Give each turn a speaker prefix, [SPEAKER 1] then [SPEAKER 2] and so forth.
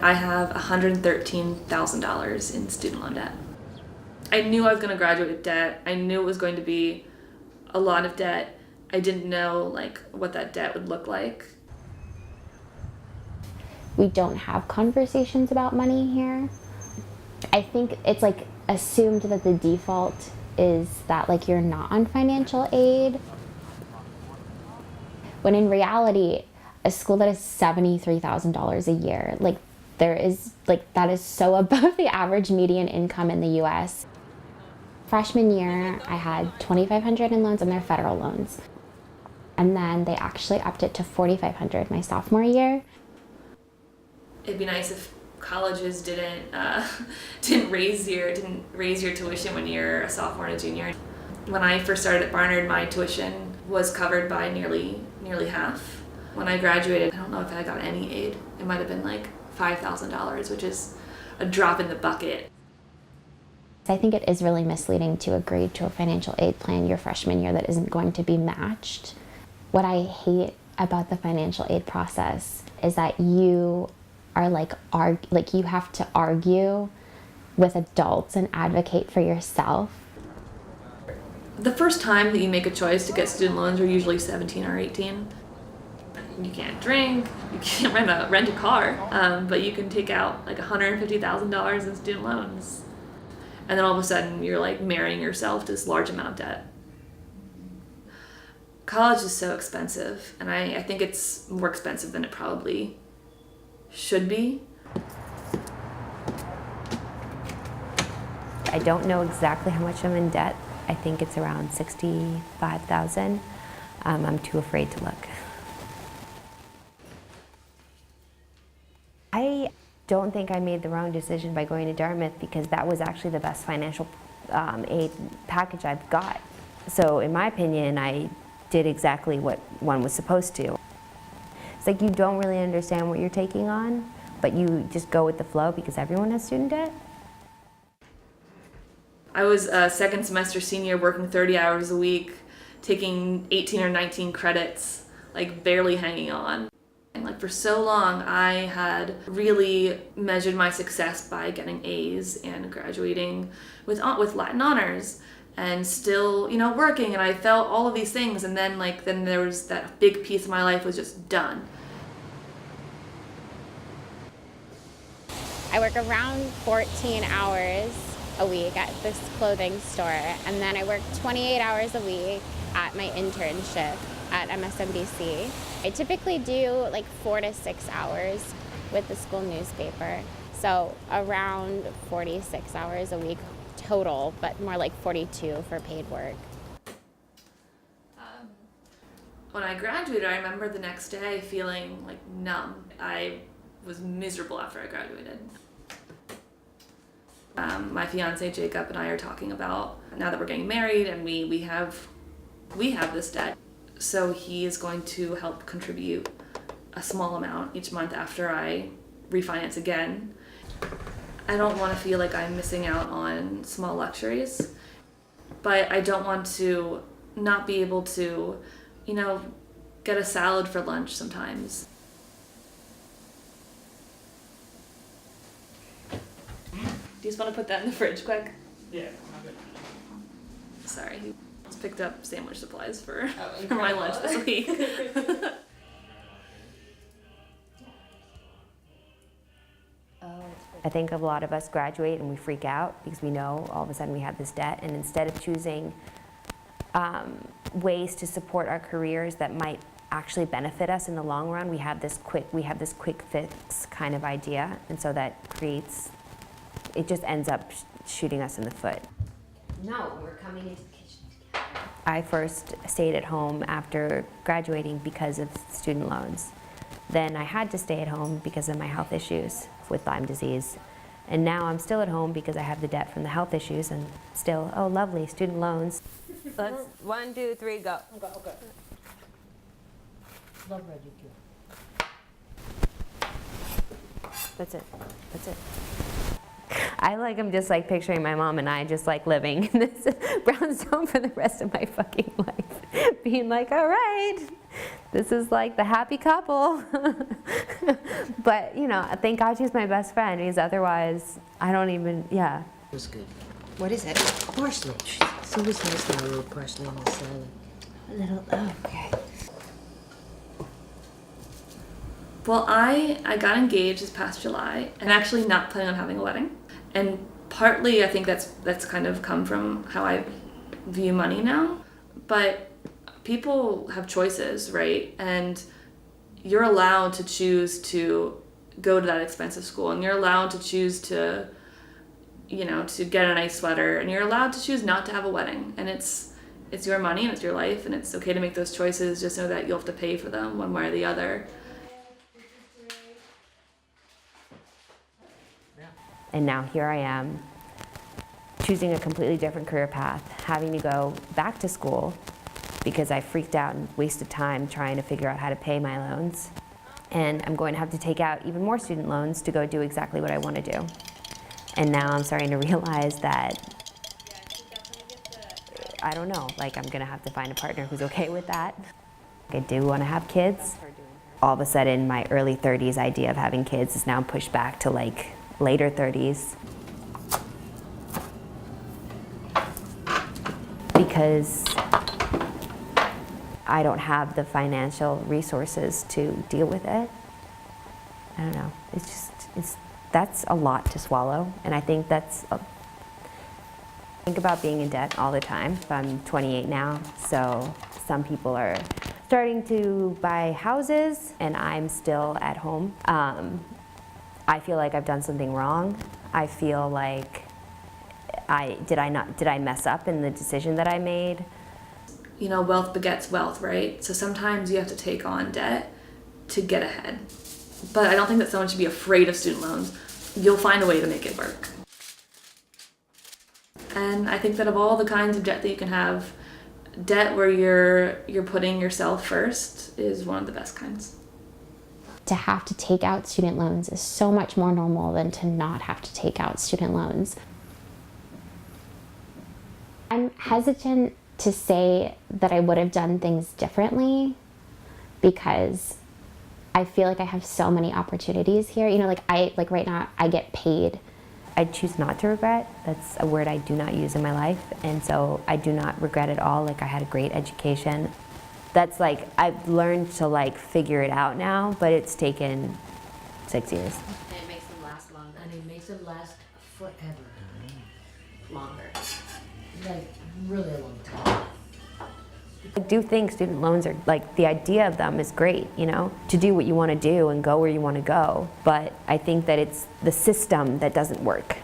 [SPEAKER 1] I have $113,000 in student loan debt. I knew I was going to graduate with debt. I knew it was going to be a lot of debt. I didn't know like what that debt would look like.
[SPEAKER 2] We don't have conversations about money here. I think it's like assumed that the default is that like you're not on financial aid, when in reality, a school that is $73,000 a year, like that is so above the average median income in the US. Freshman year, I had $2,500 in loans and they're federal loans. And then they actually upped it to $4,500 my sophomore year.
[SPEAKER 1] It'd be nice if colleges didn't raise your tuition when you're a sophomore and a junior. When I first started at Barnard, my tuition was covered by nearly half. When I graduated, I don't know if I got any aid. It might have been like $5,000, which is a drop in the bucket.
[SPEAKER 2] I think it is really misleading to agree to a financial aid plan your freshman year that isn't going to be matched. What I hate about the financial aid process is that you are you have to argue with adults and advocate for yourself.
[SPEAKER 1] The first time that you make a choice to get student loans are usually 17 or 18. You can't drink, you can't rent a car, but you can take out like $150,000 in student loans. And then all of a sudden you're like marrying yourself to this large amount of debt. College is so expensive, and I think it's more expensive than it probably should be.
[SPEAKER 3] I don't know exactly how much I'm in debt. I think it's around $65,000. I'm too afraid to look. I don't think I made the wrong decision by going to Dartmouth, because that was actually the best financial aid package I've got. So in my opinion, I did exactly what one was supposed to. It's like you don't really understand what you're taking on, but you just go with the flow because everyone has student debt.
[SPEAKER 1] I was a second semester senior working 30 hours a week, taking 18 or 19 credits, like barely hanging on. And like for so long, I had really measured my success by getting A's and graduating with Latin honors and still, working, and I felt all of these things, and then there was that big piece of my life was just done.
[SPEAKER 2] I work around 14 hours a week at this clothing store, and then I work 28 hours a week at my internship at MSNBC. I typically do like 4 to 6 hours with the school newspaper, so around 46 hours a week total, but more like 42 for paid work.
[SPEAKER 1] When I graduated, I remember the next day feeling like numb. I was miserable after I graduated. My fiance Jacob and I are talking about, now that we're getting married and we have this debt, so he is going to help contribute a small amount each month after I refinance again. I don't want to feel like I'm missing out on small luxuries, but I don't want to not be able to, get a salad for lunch sometimes. Do you just want to put that in the fridge quick?
[SPEAKER 4] Yeah, I'm good.
[SPEAKER 1] Sorry, he just picked up sandwich supplies for my lunch this week.
[SPEAKER 3] I think a lot of us graduate and we freak out because we know all of a sudden we have this debt, and instead of choosing ways to support our careers that might actually benefit us in the long run, we have this quick fix kind of idea, and so that it just ends up shooting us in the foot.
[SPEAKER 5] No, we're coming into the kitchen together.
[SPEAKER 3] I first stayed at home after graduating because of student loans. Then I had to stay at home because of my health issues with Lyme disease. And now I'm still at home because I have the debt from the health issues, and still, oh lovely, student loans.
[SPEAKER 5] Let's 1, 2, 3, go.
[SPEAKER 4] Okay. Not ready to.
[SPEAKER 3] That's it. I'm just like picturing my mom and I just like living in this brownstone for the rest of my fucking life. being like, all right, this is like the happy couple. But, you know, thank God she's my best friend, because otherwise, I don't even, yeah.
[SPEAKER 4] It was good. What is it? Parsley. It's always nice to have a little parsley on the salad. A little, oh, okay.
[SPEAKER 1] Well, I got engaged this past July and actually not planning on having a wedding. And partly I think that's kind of come from how I view money now. But people have choices, right? And you're allowed to choose to go to that expensive school, and you're allowed to choose to, you know, to get a nice sweater, and you're allowed to choose not to have a wedding. And it's your money and it's your life, and it's okay to make those choices. Just know that you'll have to pay for them one way or the other.
[SPEAKER 3] And now here I am, choosing a completely different career path, having to go back to school because I freaked out and wasted time trying to figure out how to pay my loans. And I'm going to have to take out even more student loans to go do exactly what I want to do. And now I'm starting to realize that, I don't know, like I'm going to have to find a partner who's okay with that. I do want to have kids. All of a sudden, my early 30s idea of having kids is now pushed back to like later 30s. Because I don't have the financial resources to deal with it. I don't know, that's a lot to swallow, and I think think about being in debt all the time. I'm 28 now, so some people are starting to buy houses, and I'm still at home. I feel like I've done something wrong. I feel like did I mess up in the decision that I made?
[SPEAKER 1] You know, wealth begets wealth, right? So sometimes you have to take on debt to get ahead. But I don't think that someone should be afraid of student loans. You'll find a way to make it work. And I think that of all the kinds of debt that you can have, debt where you're putting yourself first is one of the best kinds.
[SPEAKER 2] To have to take out student loans is so much more normal than to not have to take out student loans. I'm hesitant to say that I would have done things differently because I feel like I have so many opportunities here. You know, like right now I get paid.
[SPEAKER 3] I choose not to regret. That's a word I do not use in my life, and so I do not regret at all. Like, I had a great education. That's like, I've learned to like figure it out now, but it's taken 6 years.
[SPEAKER 4] And it makes them last longer. And it makes them last forever. Longer. Like, really a long time.
[SPEAKER 3] I do think student loans are, like, the idea of them is great, you know, to do what you want to do and go where you want to go. But I think that it's the system that doesn't work.